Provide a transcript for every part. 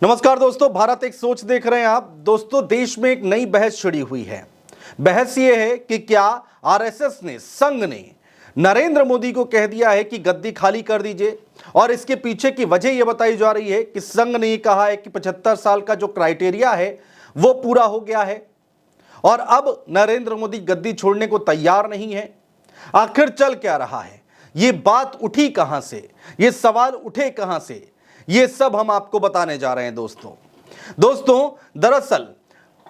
नमस्कार दोस्तों, भारत एक सोच देख रहे हैं आप। दोस्तों, देश में एक नई बहस छिड़ी हुई है। बहस यह है कि क्या आरएसएस ने, संघ ने नरेंद्र मोदी को कह दिया है कि गद्दी खाली कर दीजिए। और इसके पीछे की वजह यह बताई जा रही है कि संघ ने कहा है कि 75 साल का जो क्राइटेरिया है वो पूरा हो गया है और अब नरेंद्र मोदी गद्दी छोड़ने को तैयार नहीं है। आखिर चल क्या रहा है, ये बात उठी कहां से, ये सवाल उठे कहां से, ये सब हम आपको बताने जा रहे हैं। दोस्तों दरअसल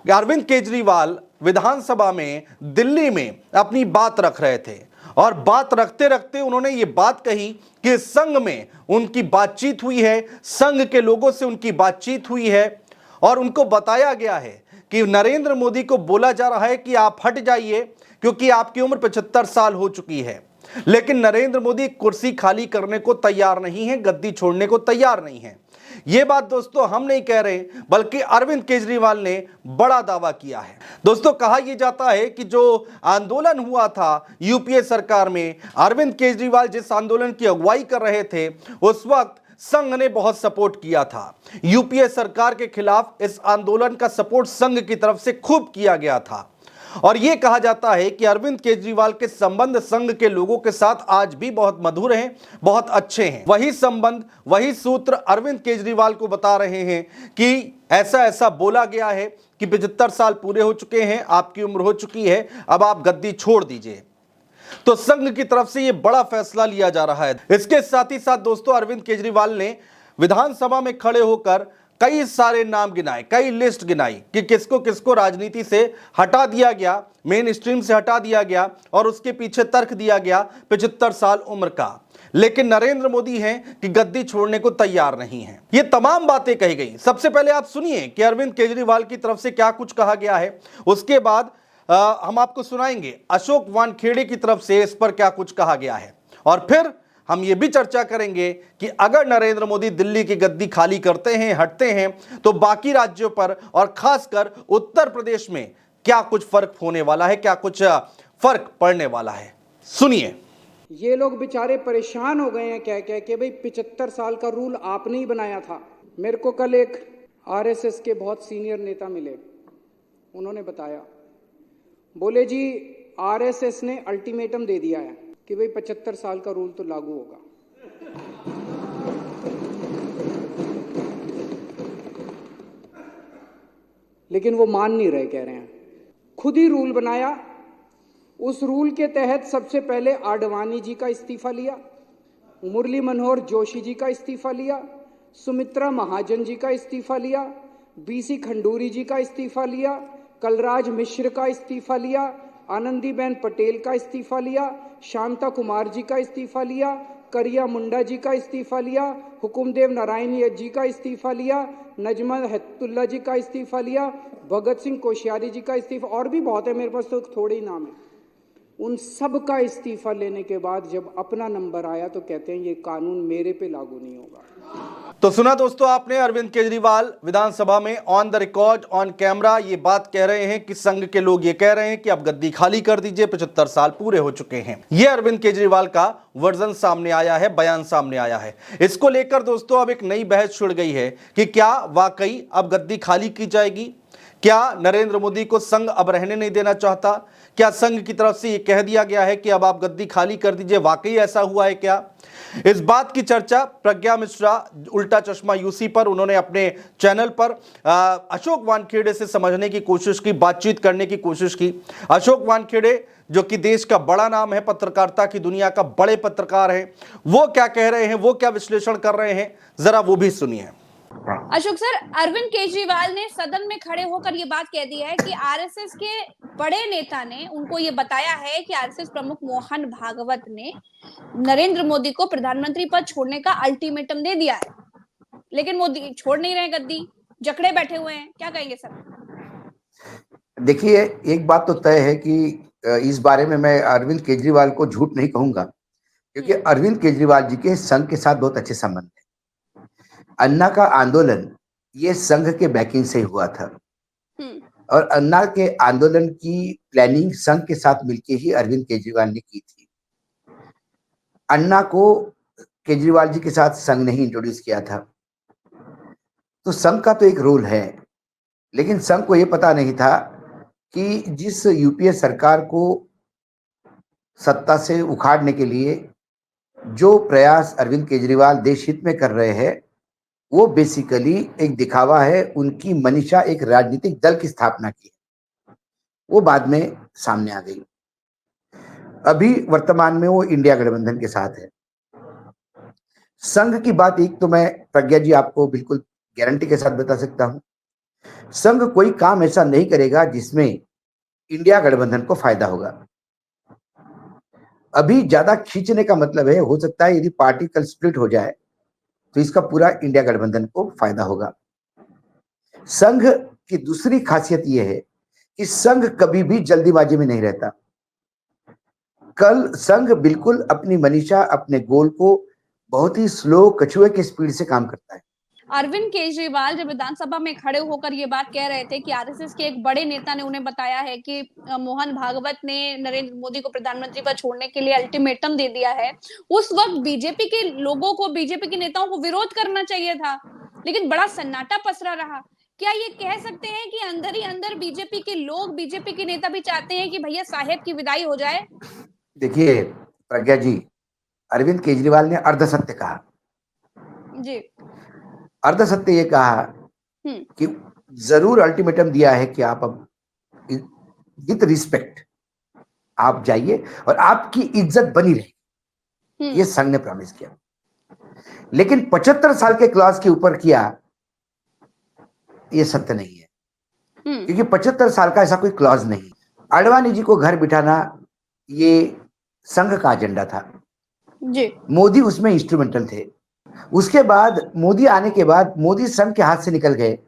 अरविंद केजरीवाल विधानसभा में दिल्ली में अपनी बात रख रहे थे और बात रखते रखते उन्होंने ये बात कही कि संघ में उनकी बातचीत हुई है, संघ के लोगों से उनकी बातचीत हुई है और उनको बताया गया है कि नरेंद्र मोदी को बोला जा रहा है कि आप हट जाइए क्योंकि आपकी उम्र 75 साल हो चुकी है। लेकिन नरेंद्र मोदी कुर्सी खाली करने को तैयार नहीं है, गद्दी छोड़ने को तैयार नहीं है। यह बात दोस्तों हम नहीं कह रहे, बल्कि अरविंद केजरीवाल ने बड़ा दावा किया है। दोस्तों, कहा यह जाता है कि जो आंदोलन हुआ था यूपीए सरकार में, अरविंद केजरीवाल जिस आंदोलन की अगुवाई कर रहे थे, उस वक्त संघ ने बहुत सपोर्ट किया था। यूपीए सरकार के खिलाफ इस आंदोलन का सपोर्ट संघ की तरफ से खूब किया गया था और यह कहा जाता है कि अरविंद केजरीवाल के संबंध संघ के लोगों के साथ आज भी बहुत मधुर हैं, बहुत अच्छे हैं। वही संबंध, वही सूत्र अरविंद केजरीवाल को बता रहे हैं कि ऐसा ऐसा बोला गया है कि 75 साल पूरे हो चुके हैं, आपकी उम्र हो चुकी है, अब आप गद्दी छोड़ दीजिए। तो संघ की तरफ से यह बड़ा फैसला लिया जा रहा है। इसके साथ ही साथ दोस्तों अरविंद केजरीवाल ने विधानसभा में खड़े होकर कई सारे नाम गिनाए, कई लिस्ट गिनाई कि किसको किसको राजनीति से हटा दिया गया, मेन स्ट्रीम से हटा दिया गया और उसके पीछे तर्क दिया गया 75 साल उम्र का। लेकिन नरेंद्र मोदी हैं कि गद्दी छोड़ने को तैयार नहीं है। ये तमाम बातें कही गई। सबसे पहले आप सुनिए कि अरविंद केजरीवाल की तरफ से क्या कुछ कहा गया है, उसके बाद हम आपको सुनाएंगे अशोक वानखेड़े की तरफ से इस पर क्या कुछ कहा गया है और फिर हम ये भी चर्चा करेंगे कि अगर नरेंद्र मोदी दिल्ली की गद्दी खाली करते हैं, हटते हैं, तो बाकी राज्यों पर और खासकर उत्तर प्रदेश में क्या कुछ फर्क होने वाला है, क्या कुछ फर्क पड़ने वाला है। सुनिए। ये लोग बेचारे परेशान हो गए हैं कह कह के भाई 75 साल का रूल आपने ही बनाया था। मेरे को कल एक आरएसएस के बहुत सीनियर नेता मिले, उन्होंने बताया, बोले जी आरएसएस ने अल्टीमेटम दे दिया है कि भाई 75 साल का रूल तो लागू होगा। लेकिन वो मान नहीं रहे, कह रहे हैं खुद ही रूल बनाया। उस रूल के तहत सबसे पहले आडवाणी जी का इस्तीफा लिया, मुरली मनोहर जोशी जी का इस्तीफा लिया, सुमित्रा महाजन जी का इस्तीफा लिया, बीसी खंडूरी जी का इस्तीफा लिया, कलराज मिश्र का इस्तीफा लिया, आनंदीबेन पटेल का इस्तीफा लिया, शांता कुमार जी का इस्तीफा लिया, करिया मुंडा जी का इस्तीफा लिया, हुकुमदेव नारायण जी का इस्तीफा लिया, नजमा हेतुल्ला जी का इस्तीफा लिया, भगत सिंह कोश्यारी जी का इस्तीफा, और भी बहुत है, मेरे पास तो थोड़े ही नाम है। उन सब का इस्तीफा लेने के बाद जब अपना नंबर आया तो कहते हैं ये कानून मेरे पे लागू नहीं होगा। तो सुना दोस्तों आपने, अरविंद केजरीवाल विधानसभा में on the record, on camera ये बात कह रहे हैं कि संघ के लोग ये कह रहे हैं कि अब गद्दी खाली कर दीजिए, 75 साल पूरे हो चुके हैं। ये अरविंद केजरीवाल का वर्जन सामने आया है, बयान सामने आया है। इसको लेकर दोस्तों अब एक नई बहस छिड़ गई है कि क्या वाकई अब गद्दी खाली की जाएगी, क्या नरेंद्र मोदी को संघ अब रहने नहीं देना चाहता, क्या संघ की तरफ से यह कह दिया गया है कि अब आप गद्दी खाली कर दीजिए, वाकई ऐसा हुआ है क्या? इस बात की चर्चा प्रज्ञा मिश्रा उल्टा चश्मा यूसी पर, उन्होंने अपने चैनल पर अशोक वानखेड़े से समझने की कोशिश की, बातचीत करने की कोशिश की। अशोक वानखेड़े जो कि देश का बड़ा नाम है, पत्रकारिता की दुनिया का बड़े पत्रकार हैं, वो क्या कह रहे हैं, वो क्या विश्लेषण कर रहे हैं, जरा वो भी सुनिए। अशोक सर, अरविंद केजरीवाल ने सदन में खड़े होकर ये बात कह दी है कि आरएसएस के बड़े नेता ने उनको ये बताया है कि आरएसएस प्रमुख मोहन भागवत ने नरेंद्र मोदी को प्रधानमंत्री पद छोड़ने का अल्टीमेटम दे दिया है, लेकिन मोदी छोड़ नहीं रहे, गद्दी जकड़े बैठे हुए हैं। क्या कहेंगे सर? देखिए, एक बात तो तय है कि इस बारे में मैं अरविंद केजरीवाल को झूठ नहीं कहूंगा, क्योंकि अरविंद केजरीवाल जी के संघ के साथ बहुत अच्छे संबंध है। अन्ना का आंदोलन ये संघ के बैकिंग से हुआ था और अन्ना के आंदोलन की प्लानिंग संघ के साथ मिलकर ही अरविंद केजरीवाल ने की थी। अन्ना को केजरीवाल जी के साथ संघ ने ही इंट्रोड्यूस किया था। तो संघ का तो एक रोल है, लेकिन संघ को यह पता नहीं था कि जिस यूपीए सरकार को सत्ता से उखाड़ने के लिए जो प्रयास अरविंद केजरीवाल देश हित में कर रहे हैं, वो बेसिकली एक दिखावा है। उनकी मनीषा एक राजनीतिक दल की स्थापना की, वो बाद में सामने आ गई। अभी वर्तमान में वो इंडिया गठबंधन के साथ है। संघ की बात एक तो मैं प्रज्ञा जी आपको बिल्कुल गारंटी के साथ बता सकता हूं, संघ कोई काम ऐसा नहीं करेगा जिसमें इंडिया गठबंधन को फायदा होगा। अभी ज्यादा खींचने का मतलब है, हो सकता है यदि पार्टी कल स्प्लिट हो जाए तो इसका पूरा इंडिया गठबंधन को फायदा होगा। संघ की दूसरी खासियत यह है कि संघ कभी भी जल्दीबाजी में नहीं रहता। कल संघ बिल्कुल अपनी मनीषा, अपने गोल को बहुत ही स्लो कछुए की स्पीड से काम करता है। अरविंद केजरीवाल जब विधानसभा में खड़े होकर ये बात कह रहे थे कि आरएसएस के एक बड़े नेता ने उन्हें बताया है कि मोहन भागवत ने नरेंद्र मोदी को प्रधानमंत्री पद छोड़ने के लिए अल्टीमेटम दे दिया है, उस वक्त बीजेपी के लोगों को, बीजेपी के नेताओं को विरोध करना चाहिए था, लेकिन बड़ा सन्नाटा पसरा रहा। क्या ये कह सकते हैं कि अंदर ही अंदर बीजेपी के लोग, बीजेपी के नेता भी चाहते हैं कि भैया साहेब की विदाई हो जाए? देखिए प्रज्ञा जी, अरविंद केजरीवाल ने अर्धसत्य कहा जी। अर्धसत्य ये कहा कि जरूर अल्टीमेटम दिया है कि आप अब विद रिस्पेक्ट आप जाइए और आपकी इज्जत बनी रहे, ये संघ ने प्रॉमिस किया। लेकिन 75 साल के क्लॉज के ऊपर किया, ये सत्य नहीं है, क्योंकि 75 साल का ऐसा कोई क्लॉज नहीं। आडवाणी जी को घर बिठाना ये संघ का एजेंडा था जी। मोदी उसमें इंस्ट्रूमेंटल थे। उसके बाद मोदी आने के बाद मोदी संघ के हाथ से निकल गए,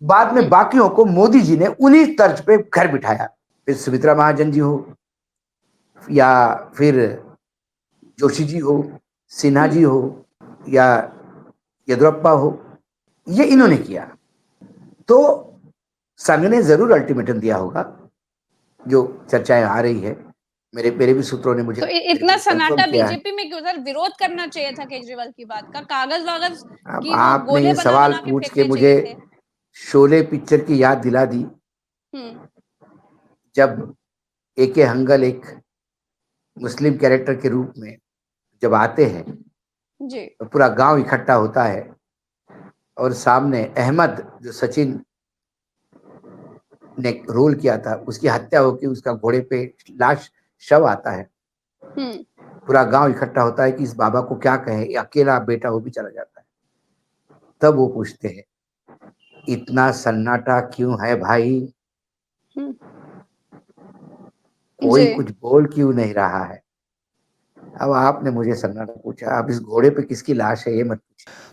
बाद में बाकियों को मोदी जी ने उन्हीं तर्ज पे घर बिठाया। फिर सुमित्रा महाजन जी हो या फिर जोशी जी हो, सिन्हा जी हो या येदुरप्पा हो, ये इन्होंने किया। तो संघ ने जरूर अल्टीमेटम दिया होगा, जो चर्चाएं आ रही है। मेरे भी सूत्रों ने मुझे तो इतना सन्नाटा किया है। बीजेपी में क्यों सर? विरोध करना चाहिए था केजरीवाल की बात का। कागज वागज अब की वो आपने गोले ये बना सवाल बना के पूछ के फेंकने मुझे चाहिए थे। शोले पिक्चर की याद दिला दी, जब एके हंगल एक मुस्लिम कैरेक्टर के रूप में जब आते हैं जी। तो पूरा गांव इकट्ठा होता है और सामने अहमद जो सचिन ने रोल किया था, उसकी हत्या होकर उसका घोड़े पे लाश शव आता है। पूरा गांव इकट्ठा होता है कि इस बाबा को क्या कहें, अकेला बेटा वो भी चला जाता है। तब वो पूछते हैं, इतना सन्नाटा क्यों है भाई, कोई कुछ बोल क्यों नहीं रहा है। अब आपने मुझे सन्नाटा पूछा, अब इस घोड़े पे किसकी लाश है ये मत पूछिए।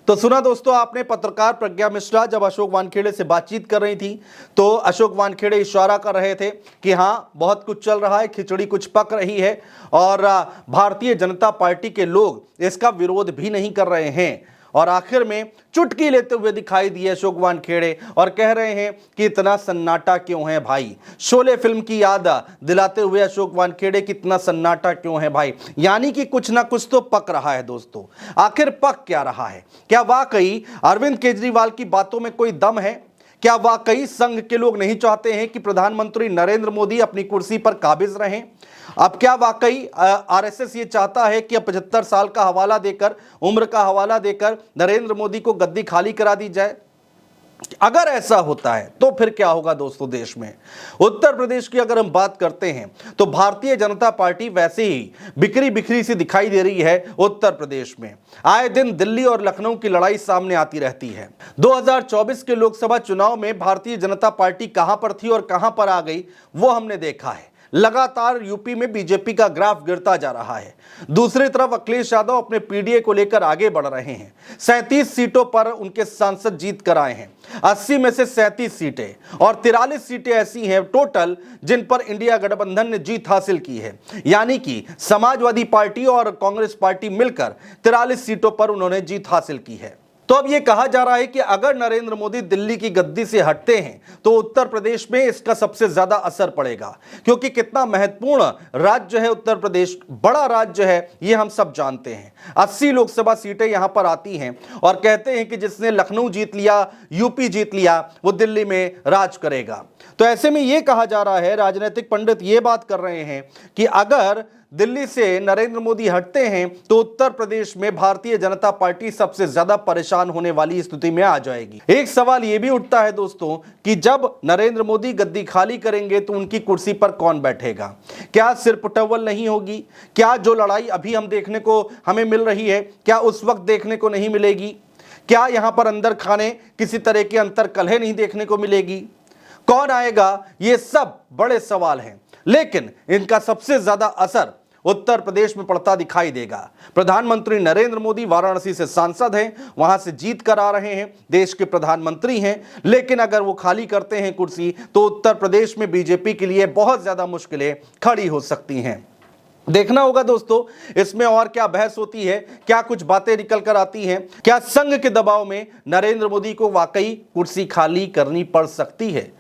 तो सुना दोस्तों आपने, पत्रकार प्रज्ञा मिश्रा जब अशोक वानखेड़े से बातचीत कर रही थी तो अशोक वानखेड़े इशारा कर रहे थे कि हां बहुत कुछ चल रहा है, खिचड़ी कुछ पक रही है और भारतीय जनता पार्टी के लोग इसका विरोध भी नहीं कर रहे हैं। और आखिर में चुटकी लेते हुए दिखाई दिए अशोक वानखेड़े और कह रहे हैं कि इतना सन्नाटा क्यों है भाई। शोले फिल्म की याद दिलाते हुए अशोक वानखेड़े कि इतना सन्नाटा क्यों है भाई, यानी कि कुछ ना कुछ तो पक रहा है। दोस्तों आखिर पक क्या रहा है? क्या वाकई अरविंद केजरीवाल की बातों में कोई दम है? क्या वाकई संघ के लोग नहीं चाहते हैं कि प्रधानमंत्री नरेंद्र मोदी अपनी कुर्सी पर काबिज रहें? अब क्या वाकई आरएसएस ये चाहता है कि अब 75 साल का हवाला देकर, उम्र का हवाला देकर नरेंद्र मोदी को गद्दी खाली करा दी जाए? अगर ऐसा होता है तो फिर क्या होगा दोस्तों देश में? उत्तर प्रदेश की अगर हम बात करते हैं तो भारतीय जनता पार्टी वैसे ही बिखरी बिखरी सी दिखाई दे रही है। उत्तर प्रदेश में आए दिन दिल्ली और लखनऊ की लड़ाई सामने आती रहती है। 2024 के लोकसभा चुनाव में भारतीय जनता पार्टी कहां पर थी और कहां पर आ गई वो हमने देखा है। लगातार यूपी में बीजेपी का ग्राफ गिरता जा रहा है। दूसरी तरफ अखिलेश यादव अपने पीडीए को लेकर आगे बढ़ रहे हैं। 37 सीटों पर उनके सांसद जीत कर आए हैं। 80 में से 37 सीटें और 43 सीटें ऐसी हैं टोटल जिन पर इंडिया गठबंधन ने जीत हासिल की है, यानी कि समाजवादी पार्टी और कांग्रेस पार्टी मिलकर 43 सीटों पर उन्होंने जीत हासिल की है। तो अब यह कहा जा रहा है कि अगर नरेंद्र मोदी दिल्ली की गद्दी से हटते हैं तो उत्तर प्रदेश में इसका सबसे ज्यादा असर पड़ेगा, क्योंकि कितना महत्वपूर्ण राज्य है उत्तर प्रदेश, बड़ा राज्य है, यह हम सब जानते हैं। 80 लोकसभा सीटें यहां पर आती हैं और कहते हैं कि जिसने लखनऊ जीत लिया, यूपी जीत लिया, वो दिल्ली में राज करेगा। तो ऐसे में यह कहा जा रहा है, राजनीतिक पंडित यह बात कर रहे हैं कि अगर दिल्ली से नरेंद्र मोदी हटते हैं तो उत्तर प्रदेश में भारतीय जनता पार्टी सबसे ज्यादा परेशान होने वाली स्थिति में आ जाएगी। एक सवाल यह भी उठता है दोस्तों कि जब नरेंद्र मोदी गद्दी खाली करेंगे तो उनकी कुर्सी पर कौन बैठेगा? क्या सिर्फ टवल नहीं होगी? क्या जो लड़ाई अभी हम देखने को हमें मिल रही है, क्या उस वक्त देखने को नहीं मिलेगी? क्या यहां पर अंदर खाने किसी तरह की अंतर कलह नहीं देखने को मिलेगी? कौन आएगा? ये सब बड़े सवाल हैं, लेकिन इनका सबसे ज्यादा असर उत्तर प्रदेश में पड़ता दिखाई देगा। प्रधानमंत्री नरेंद्र मोदी वाराणसी से सांसद हैं, वहां से जीत कर आ रहे हैं, देश के प्रधानमंत्री हैं, लेकिन अगर वो खाली करते हैं कुर्सी तो उत्तर प्रदेश में बीजेपी के लिए बहुत ज्यादा मुश्किलें खड़ी हो सकती हैं। देखना होगा दोस्तों इसमें और क्या बहस होती है, क्या कुछ बातें निकल कर आती हैं, क्या संघ के दबाव में नरेंद्र मोदी को वाकई कुर्सी खाली करनी पड़ सकती है।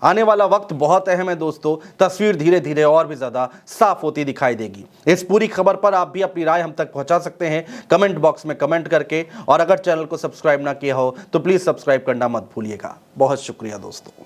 आने वाला वक्त बहुत अहम है दोस्तों, तस्वीर धीरे धीरे और भी ज्यादा साफ होती दिखाई देगी। इस पूरी खबर पर आप भी अपनी राय हम तक पहुंचा सकते हैं कमेंट बॉक्स में कमेंट करके, और अगर चैनल को सब्सक्राइब ना किया हो तो प्लीज सब्सक्राइब करना मत भूलिएगा। बहुत शुक्रिया दोस्तों।